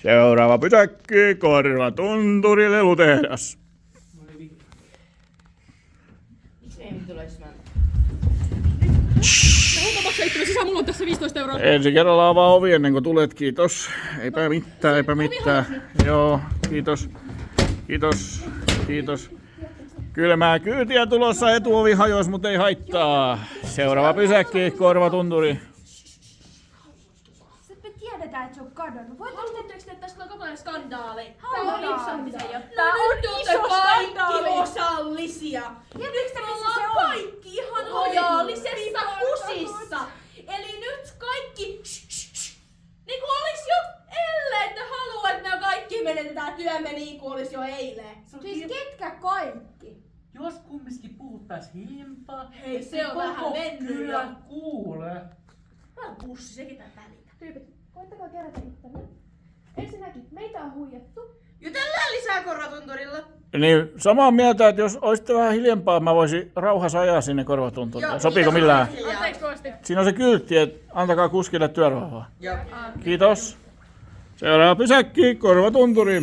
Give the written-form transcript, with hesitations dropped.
Seuraava pysäkki, Korvatunturi lelutehdas. Onko maksaa itselle sisään? Mulla on tässä 15 €. Ensi kerralla avaa ovi ennen kuin tulet, kiitos. Eipä mitään. Joo, kiitos. Kiitos. Kylmää kyytiä tulossa, etuovi hajos, mutta ei haittaa. Seuraava pysäkki, Korvatunturi. Me tiedetään, että se on kadonnut. Haluatteko te, että tästä on kokonainen skandaali? Halutaan. Tämä on lipsaamisen jo. Tää on iso kaikki skandaali. osallisia. Tiedätkö Me missä ollaan se on? kaikki ihan lojaalisessa kusissa. Eli nyt kaikki niin kuin olis jo ellei te halua, että me kaikki menetetään työmme niin kuin olis jo eilen. Siis ketkä kaikki? Jos kumminkin puhuttais hiljempaa, Hei, se on vähän koko mennyt kylä jo. kuule. Mä oon pussi, sekin tää välitä. Tyypit, koittakaa kerätä itsenne. Ensinnäkin, meitä on huijattu. Jutellaan lisää Korvatunturilla. Niin, samaa mieltä, että jos olisitte vähän hiljempaa, mä voisin rauhassa ajaa sinne Korvatunturille. Sopiiko millään? Anteeksi kovasti. Siinä on se kyltti, että antakaa kuskille työrauhaa. Joo. Kiitos. Seuraava pysäkki, Korvatunturi.